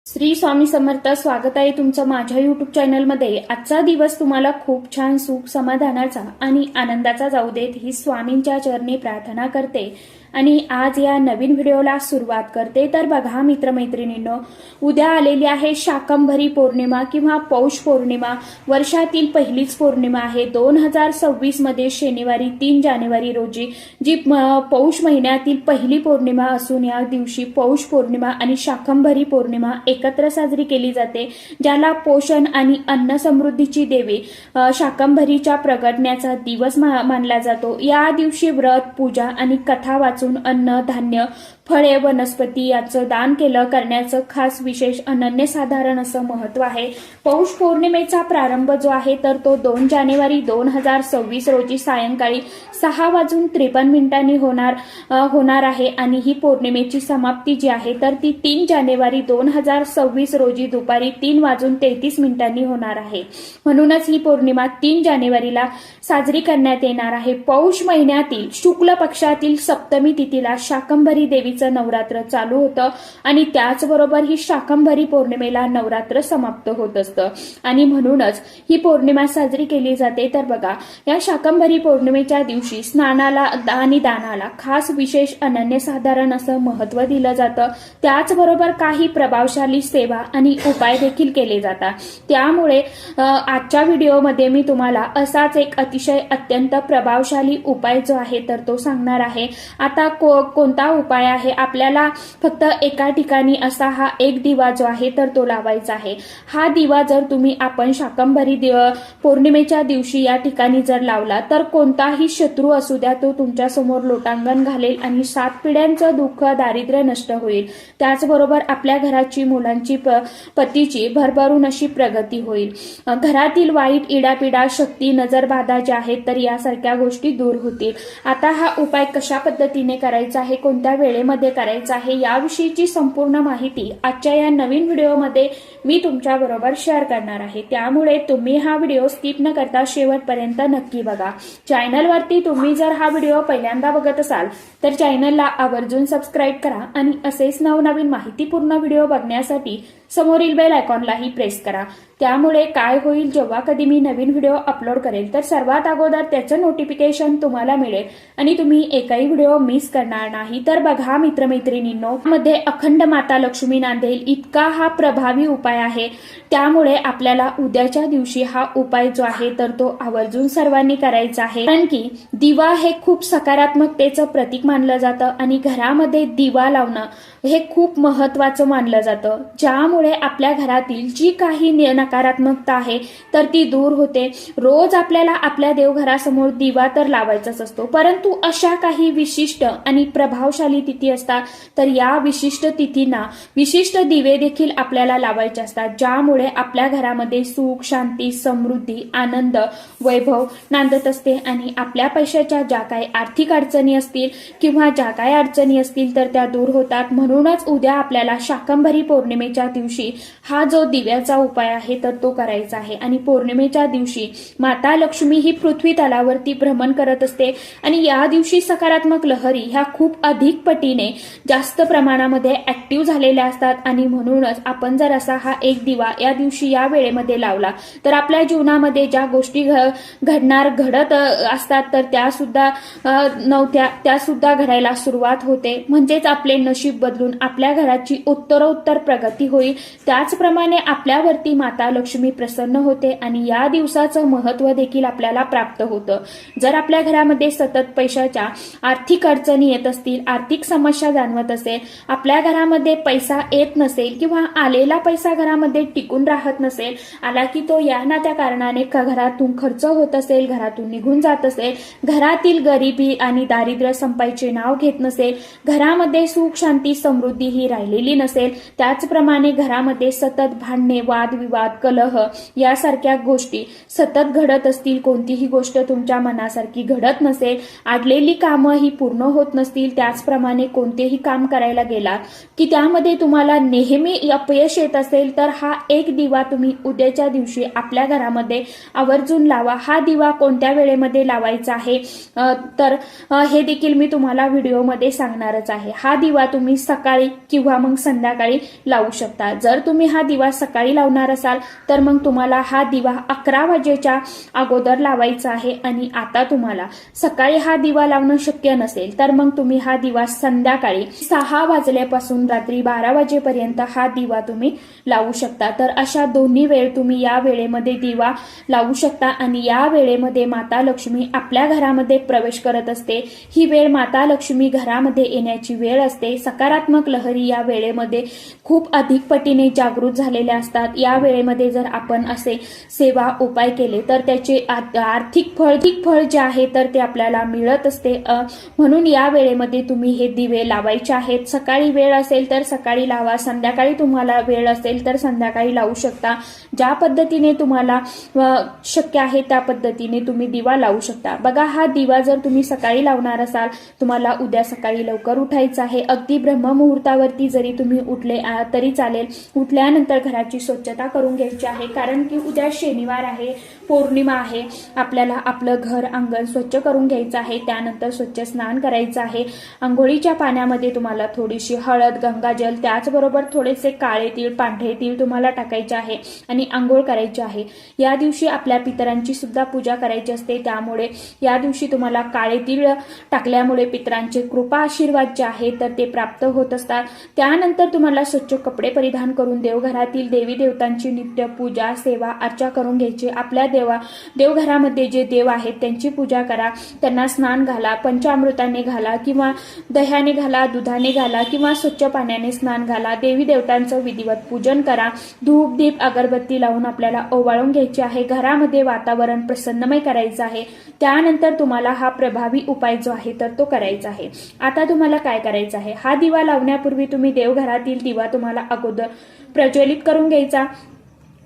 श्री स्वामी समर्थ. स्वागत आहे तुमचं माझ्या युट्यूब चॅनलमध्ये. आजचा दिवस तुम्हाला खूप छान सुख समाधानाचा आणि आनंदाचा जाऊ देत ही स्वामींच्या चरणी प्रार्थना करते आणि आज या नवीन व्हिडिओला सुरुवात करते. तर बघा मित्रमैत्रिणींनो, उद्या आलेली आहे शाकंभरी पौर्णिमा किंवा पौष पौर्णिमा. वर्षातील पहिलीच पौर्णिमा आहे. 2026 मध्ये शनिवारी 3 जानेवारी रोजी जी पौष महिन्यातील पहिली पौर्णिमा असून या दिवशी पौष पौर्णिमा आणि शाकंभरी पौर्णिमा एकत्र साजरी केली जाते, ज्याला पोषण आणि अन्न समृद्धीची देवी शाकंभरीच्या प्रगटण्याचा दिवस मानला जातो. या दिवशी व्रत, पूजा आणि कथा वाचून अन्न, धान्य, फळे, वनस्पती याचं दान केलं करण्याचं खास विशेष अनन्यसाधारण असं महत्व आहे. पौष पौर्णिमेचा प्रारंभ जो आहे तर तो 2 जानेवारी 2026 रोजी सायंकाळी 6:53 होणार आहे आणि ही पौर्णिमेची समाप्ती जी आहे तर ती 3 जानेवारी 2026 रोजी दुपारी 3:33 होणार आहे. म्हणूनच ही पौर्णिमा 3 जानेवारीला साजरी करण्यात येणार आहे. पौष महिन्यातील शुक्ल पक्षातील सप्तमी तिथीला शाकंभरी देवीचं नवरात्र चालू होतं आणि त्याचबरोबर ही शाकंभरी पौर्णिमेला नवरात्र समाप्त होत असतं आणि म्हणूनच ही पौर्णिमा साजरी केली जाते. तर बघा, या शाकंभरी पौर्णिमेच्या दिवशी स्नानाला आणि दानाला खास विशेष अनन्यसाधारण असं महत्व दिलं जातं. त्याचबरोबर काही प्रभावशाली सेवा आणि उपाय देखील केले जातात. त्यामुळे आजच्या व्हिडिओमध्ये मी तुम्हाला असाच एक अतिशय अत्यंत प्रभावशाली उपाय जो आहे तर तो सांगणार आहे. आता कोणता उपाय आहे? आपल्याला फक्त एका ठिकाणी असा हा एक दिवा जो आहे तर तो लावायचा आहे. हा दिवा जर आपण शाकंभरी पौर्णिमेच्या दिवशी या ठिकाणी जर लावला तर कोणताही शत्रू असू द्या तो तुमच्या समोर लोटांगण घालेल आणि 7 पिढ्यांचं दुःख, दारिद्र्य नष्ट होईल. त्याचबरोबर आपल्या घराची, मुलांची, पतीची भरभरून अशी प्रगती होईल. घरातील वाईट इडापिडा, शक्ती, नजरबाधा ज्या आहेत तर यासारख्या गोष्टी दूर होतील. आता हा उपाय कशा पद्धतीने करायचा आहे, कोणत्या वेळेमध्ये करायचा आहे याविषयीची संपूर्ण माहिती आजच्या या नवीन व्हिडिओमध्ये मी तुमच्या बरोबर शेअर करणार आहे. त्यामुळे तुम्ही हा व्हिडिओ स्किप न करता शेवटपर्यंत नक्की बघा. चॅनलवरती तुम्ही जर हा व्हिडिओ पहिल्यांदा बघत असाल तर चॅनलला आवर्जून सबस्क्राईब करा आणि असेच नवनवीन माहितीपूर्ण व्हिडिओ बघण्यासाठी समोरील बेल आयकॉनलाही प्रेस करा. त्यामुळे काय होईल, जेव्हा कधी मी नवीन व्हिडिओ अपलोड करेल तर सर्वात अगोदर त्याचं नोटिफिकेशन तुम्हाला मिळेल आणि तुम्ही एकही व्हिडिओ मिस करणार नाही. तर बघा मित्रमैत्रिणींनो, मध्ये अखंड माता लक्ष्मी नांदेल इतका हा प्रभावी उपाय आहे. त्यामुळे आपल्याला उद्याच्या दिवशी हा उपाय जो आहे तर तो आवर्जून सर्वांनी करायचा आहे. कारण की दिवा हे खूप सकारात्मकतेचं प्रतीक मानलं जातं आणि घरामध्ये दिवा लावणं हे खूप महत्वाचं मानलं जातं, ज्यामुळे आपल्या घरातील जी काही नकारात्मकता आहे तर ती दूर होते. रोज आपल्याला आपल्या देवघरासमोर दिवा तर लावायचाच असतो, परंतु अशा काही विशिष्ट आणि प्रभावशाली तिथी असतात तर या विशिष्ट तिथींना विशिष्ट दिवे देखील आपल्याला लावायचे असतात, ज्यामुळे आपल्या घरामध्ये सुख, शांती, समृद्धी, आनंद, वैभव नांदत असते आणि आपल्या पैशाच्या ज्या काही आर्थिक अडचणी असतील किंवा ज्या काही अडचणी असतील तर त्या दूर होतात. म्हणूनच उद्या आपल्याला शाकंभरी पौर्णिमेच्या दिवशी हा जो दिव्याचा उपाय आहे तर तो करायचा आहे. आणि पौर्णिमेच्या दिवशी माता लक्ष्मी ही पृथ्वी तलावरती भ्रमण करत असते आणि या दिवशी सकारात्मक लहरी ह्या खूप अधिक पटीने जास्त प्रमाणामध्ये ऍक्टिव्ह झालेल्या असतात आणि म्हणूनच आपण जर असा हा एक दिवा या दिवशी या वेळेमध्ये लावला तर आपल्या जीवनामध्ये ज्या गोष्टी घडत असतात तर त्या सुद्धा घडायला सुरुवात होते. म्हणजेच आपले नशीब बदलून आपल्या घराची उत्तरोत्तर प्रगती होईल. त्याचप्रमाणे आपल्यावरती माता लक्ष्मी प्रसन्न होते आणि या दिवसाचं महत्व देखील आपल्याला प्राप्त होतं. जर आपल्या घरामध्ये सतत पैशाच्या आर्थिक अडचणी येत असतील, आर्थिक समस्या जाणवत असेल, आपल्या घरामध्ये पैसा येत नसेल किंवा आलेला पैसा घरामध्ये टिकून राहत नसेल, आला की तो या ना त्या कारणाने घरातून खर्च होत असेल, घरातून निघून जात असेल, घरातील गरिबी आणि दारिद्र्य संपायचे नाव घेत नसेल, घरामध्ये सुख, शांती, समृद्धी ही राहिलेली नसेल, त्याचप्रमाणे घरामध्ये सतत भांडणे, वादविवाद, कलह यासारख्या गोष्टी सतत घडत असतील, कोणतीही गोष्ट तुमच्या मनासारखी घडत नसेल, आडलेली कामं ही पूर्ण होत नसतील, त्याचप्रमाणे कोणतेही काम करायला गेला की त्यामध्ये तुम्हाला नेहमी अपयश येत असेल तर हा एक दिवा तुम्ही उद्याच्या दिवशी आपल्या घरामध्ये आवर्जून लावा. हा दिवा कोणत्या वेळेमध्ये लावायचा आहे तर हे देखील मी तुम्हाला व्हिडिओमध्ये सांगणारच आहे. हा दिवा तुम्ही सकाळी किंवा मग संध्याकाळी लावू शकता. जर तुम्ही हा दिवा सकाळी लावणार असाल तर मग तुम्हाला हा दिवा 11 वाजेच्या अगोदर लावायचा आहे। आणि आता तुम्हाला सकाळी हा दिवा लावणं शक्य नसेल तर मग तुम्ही हा दिवा संध्याकाळी 6 वाजल्यापासून रात्री 12 वाजेपर्यंत हा दिवा तुम्ही लावू शकता। तर अशा दोन्ही वेळ तुम्ही या वेळेमध्ये दिवा लावू शकता आणि या वेळेमध्ये माता लक्ष्मी आपल्या घरामध्ये प्रवेश करत असते। ही वेळ माता लक्ष्मी घरामध्ये येण्याची वेळ असते। सकारात्मक लहरी या वेळेमध्ये खूप अधिक पटीने जागृत झालेल्या असतात। या वेळेमध्ये जर आपण असे सेवा उपाय केले तर त्याचे आर्थिक फळ जे आहे तर ते आपल्याला मिळत असते। म्हणून या वेळेमध्ये तुम्ही हे दिवे लावायचे आहेत। सकाळी वेळ असेल तर सकाळी लावा, संध्याकाळी तुम्हाला वेळ असेल तर संध्याकाळी लावू शकता। ज्या पद्धतीने तुम्हाला शक्य आहे त्या पद्धतीने तुम्ही दिवा लावू शकता। बघा, हा दिवा जर तुम्ही सकाळी लावणार असाल, तुम्हाला उद्या सकाळी लवकर उठायचं आहे। अगदी ब्रह्ममुहूर्तावरती जरी तुम्ही उठले तरी चालेल। उठल्यानंतर घराची स्वच्छता करून घ्यायची आहे, कारण की उद्या शनिवार आहे, पौर्णिमा आहे। आपल्याला आपलं घर अंगण स्वच्छ करून घ्यायचं आहे। त्यानंतर स्वच्छ स्नान करायचं आहे। आंघोळीच्या पाण्यामध्ये तुम्हाला थोडीशी हळद, गंगाजल, त्याचबरोबर थोडेसे काळे तीळ, पांढरे तीळ तुम्हाला टाकायचे आहे आणि आंघोळ करायची आहे। या दिवशी आपल्या पितरांची सुद्धा पूजा करायची असते, त्यामुळे या दिवशी तुम्हाला काळे तीळ टाकल्यामुळे पितरांचे कृपा आशीर्वाद जे आहे तर ते प्राप्त होत असतात। त्यानंतर तुम्हाला स्वच्छ कपडे परिधान करून देवघरातील देवी देवतांची नित्य पूजा, सेवा, अर्चा करून घ्यायची। आपल्या देवघरामध्ये जे देव आहेत त्यांची पूजा करा, त्यांना स्नान घाला, पंचामृताने घाला किंवा दह्याने घाला, दुधाने घाला किंवा स्वच्छ पाण्याने स्नान घाला। देवी देवतांचं विधिवत पूजन करा। धूप, दीप, अगरबत्ती लावून आपल्याला ओवाळून घ्यायची आहे। घरामध्ये वातावरण प्रसन्नमय करायचं आहे। त्यानंतर तुम्हाला हा प्रभावी उपाय जो आहे तर तो करायचा आहे। आता तुम्हाला काय करायचं आहे, हा दिवा लावण्यापूर्वी तुम्ही देवघरातील दिवा तुम्हाला अगोदर प्रज्वलित करून घ्यायचा,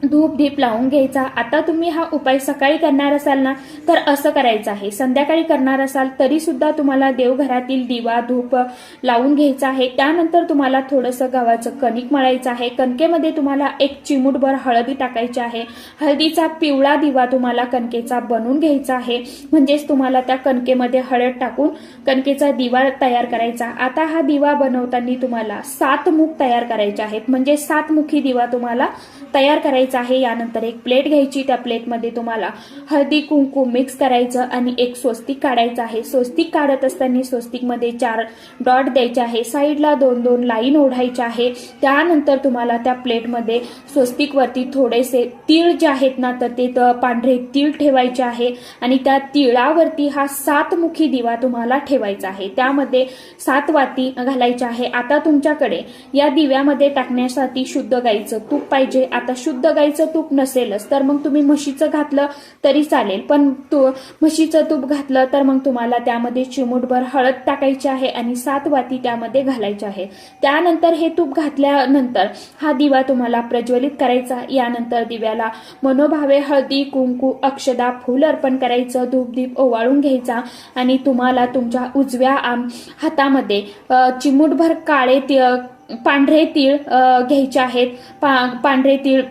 धूप दीप लावून घ्यायचा। आता तुम्ही हा उपाय सकाळी करणार असाल ना तर असं करायचं आहे, संध्याकाळी करणार असाल तरी सुद्धा तुम्हाला देवघरातील दिवा धूप लावून घ्यायचा आहे। त्यानंतर तुम्हाला थोडंसं गव्हाचं कणिक मळायचं आहे। कणकेमध्ये तुम्हाला 1 चिमूटभर हळदी टाकायची आहे। हळदीचा पिवळा दिवा तुम्हाला कणकेचा बनवून घ्यायचा आहे, म्हणजेच तुम्हाला त्या कणकेमध्ये हळद टाकून कणकेचा दिवा तयार करायचा। आता हा दिवा बनवताना तुम्हाला 7 मुख तयार करायचे आहेत, म्हणजे 7 मुखी दिवा तुम्हाला तयार करायचा आहे। यानंतर एक प्लेट घ्यायची, त्या प्लेटमध्ये तुम्हाला हळदी कुंकू मिक्स करायचं आणि एक स्वस्तिक काढायचं आहे। स्वस्तिक काढत असताना स्वस्तिकमध्ये 4 डॉट द्यायचे आहे, साईडला 2-2 लाईन ओढायच्या आहे। त्यानंतर तुम्हाला त्या प्लेटमध्ये स्वस्तिक वरती थोडेसे तीळ जे आहेत ना तर ते पांढरे तीळ ठेवायचे आहे आणि त्या तिळावरती हा 7 मुखी दिवा तुम्हाला ठेवायचा आहे। त्यामध्ये 7 वाती घालायच्या आहे। आता तुमच्याकडे या दिव्यामध्ये टाकण्यासाठी शुद्ध गाईचं तूप पाहिजे। आता शुद्ध गाईचं तूप नसेलच तर मग तुम्ही म्हशीचं घातलं तरी चालेल, पण म्हशीचं तूप घातलं तर मग तुम्हाला त्यामध्ये चिमूटभर हळद टाकायची आहे आणि 7 वाती त्यामध्ये घालायच्या आहे। त्यानंतर हे तूप घातल्यानंतर हा दिवा तुम्हाला प्रज्वलित करायचा। यानंतर दिव्याला मनोभावे हळदी कुंकू अक्षदा फूल अर्पण करायचं, धूप दीप ओवाळून घ्यायचा आणि तुम्हाला तुमच्या उजव्या हातामध्ये चिमूटभर पांढरे तीळ घ्यायचे आहेत। पांढरे तीळ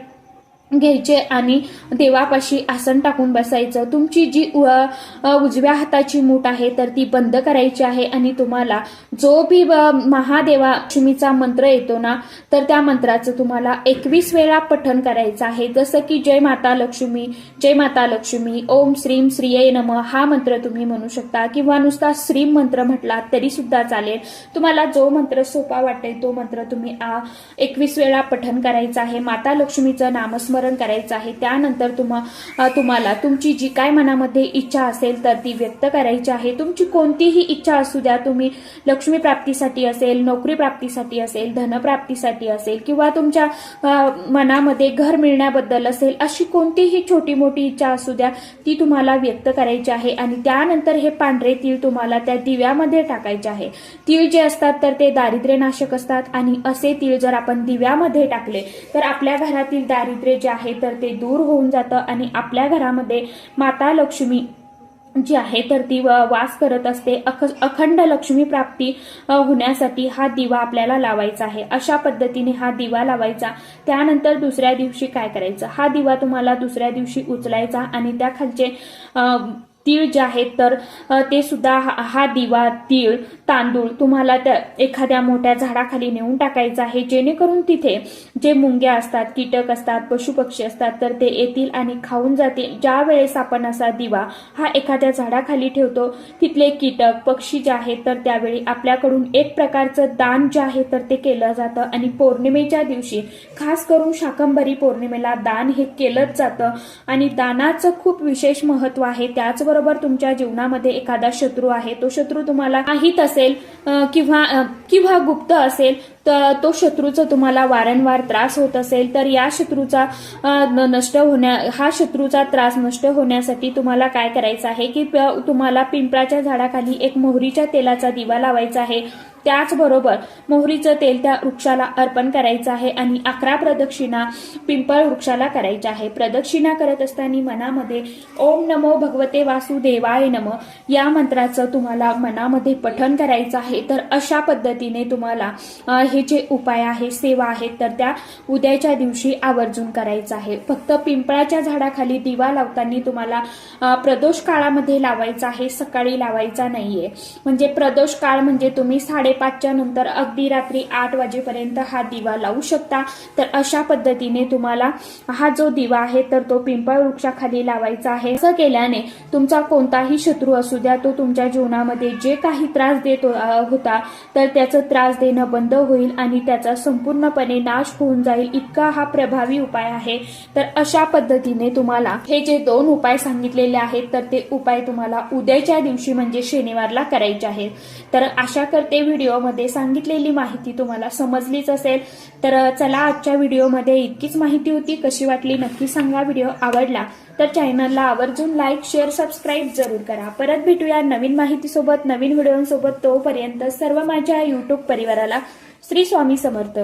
घ्यायचे आणि देवापाशी आसन टाकून बसायचं। तुमची जी उजव्या हाताची मूठ आहे तर ती बंद करायची आहे आणि तुम्हाला जो भी महादेवा लक्ष्मीचा मंत्र येतो ना तर त्या मंत्राचं तुम्हाला 21 वेळा पठण करायचं आहे। जसं की जय माता लक्ष्मी, जय माता लक्ष्मी, ओम श्रीम श्रीये नमः हा मंत्र तुम्ही म्हणू शकता किंवा नुसता श्रीम मंत्र म्हटला तरी सुद्धा चालेल। तुम्हाला जो मंत्र सोपा वाटेल तो मंत्र तुम्ही 21 वेळा पठण करायचा आहे। माता लक्ष्मीचं नामस्मरण करायचं आहे। त्यानंतर तुम्हाला तुमची जी काय मनामध्ये इच्छा असेल तर ती व्यक्त करायची आहे। तुमची कोणतीही इच्छा असू द्या, तुम्ही लक्ष्मी प्राप्तीसाठी असेल, नोकरी प्राप्तीसाठी असेल, धनप्राप्तीसाठी असेल किंवा तुमच्या मनामध्ये घर मिळण्याबद्दल असेल, अशी कोणतीही छोटी मोठी इच्छा असू द्या ती तुम्हाला व्यक्त करायची आहे। आणि त्यानंतर हे पांढरे तीळ तुम्हाला त्या दिव्यामध्ये टाकायचे आहे। तीळ जे असतात तर ते दारिद्र्यनाशक असतात आणि असे तीळ जर आपण दिव्यामध्ये टाकले तर आपल्या घरातील दारिद्र्य जे आहे तर ते दूर होऊन जातं आणि आपल्या घरामध्ये माता लक्ष्मी जी आहे तर ती वास करत असते। अखंड लक्ष्मी प्राप्ती होण्यासाठी हा दिवा आपल्याला लावायचा आहे। अशा पद्धतीने हा दिवा लावायचा। त्यानंतर दुसऱ्या दिवशी काय करायचं, हा दिवा तुम्हाला दुसऱ्या दिवशी उचलायचा आणि त्या खालचे तीळ जे आहेत तर ते सुद्धा हा दिवा, तीळ, तांदूळ तुम्हाला त्या एखाद्या मोठ्या झाडाखाली नेऊन टाकायचं आहे, जेणेकरून तिथे जे मुंग्या असतात, कीटक असतात, पशुपक्षी असतात तर ते येतील आणि खाऊन जातील. ज्या वेळेस आपण असा दिवा हा एखाद्या झाडाखाली ठेवतो तिथले कीटक, पक्षी जे आहेत तर त्यावेळी आपल्याकडून एक प्रकारचं दान जे आहे तर ते केलं जातं. आणि पौर्णिमेच्या दिवशी खास करून शाकंभरी पौर्णिमेला दान हे केलंच जातं आणि दानाचं खूप विशेष महत्व आहे. त्याचबरोबर तुमच्या जीवनामध्ये एखादा शत्रू आहे, तो शत्रू तुम्हाला माहीत असेल किंवा गुप्त असेल, तर तो शत्रूचा तुम्हाला वारंवार त्रास होत असेल तर या शत्रूचा हा शत्रूचा त्रास नष्ट होण्यासाठी तुम्हाला काय करायचं आहे की तुम्हाला पिंपळाच्या झाडाखाली एक मोहरीच्या तेलाचा दिवा लावायचा आहे. त्याचबरोबर मोहरीचं तेल त्या वृक्षाला अर्पण करायचं आहे आणि 11 प्रदक्षिणा पिंपळ वृक्षाला करायच्या आहे. प्रदक्षिणा करत असताना मनामध्ये ओम नमो भगवते वासुदेवाय नमः या मंत्राचं तुम्हाला मनामध्ये पठण करायचं आहे. तर अशा पद्धतीने तुम्हाला हे जे उपाय आहे, सेवा आहेत तर त्या उद्याच्या दिवशी आवर्जून करायचं आहे. फक्त पिंपळाच्या झाडाखाली दिवा लावताना तुम्हाला प्रदोष काळामध्ये लावायचा आहे, सकाळी लावायचा नाहीये. म्हणजे प्रदोष काळ म्हणजे तुम्ही 5:30च्या नंतर अगदी रात्री 8 वाजेपर्यंत हा दिवा लावू शकता. तर अशा पद्धतीने तुम्हाला हा जो दिवा आहे तर तो पिंपळ वृक्षाखाली लावायचा आहे. असं केल्याने तुमचा कोणताही शत्रू असू द्या, तो तुमच्या जीवनामध्ये जे काही त्रास देत होता तर त्याचा त्रास देणं बंद होईल आणि त्याचा संपूर्णपणे नाश होऊन जाईल. इतका हा प्रभावी उपाय आहे. तर अशा पद्धतीने तुम्हाला हे जे 2 उपाय सांगितलेले आहेत तर ते उपाय तुम्हाला उद्याच्या दिवशी म्हणजे शनिवारला करायचे आहेत. तर आशा करते व्हिडिओमध्ये सांगितलेली माहिती तुम्हाला समजलीच असेल. तर चला, आजच्या व्हिडिओमध्ये इतकीच माहिती होती. कशी वाटली नक्की सांगा. व्हिडिओ आवडला तर चॅनलला आवर्जून लाईक, शेअर, सबस्क्राईब जरूर करा. परत भेटूया नवीन माहितीसोबत, नवीन व्हिडिओसोबत. तोपर्यंत सर्व माझ्या युट्यूब परिवाराला श्री स्वामी समर्थ.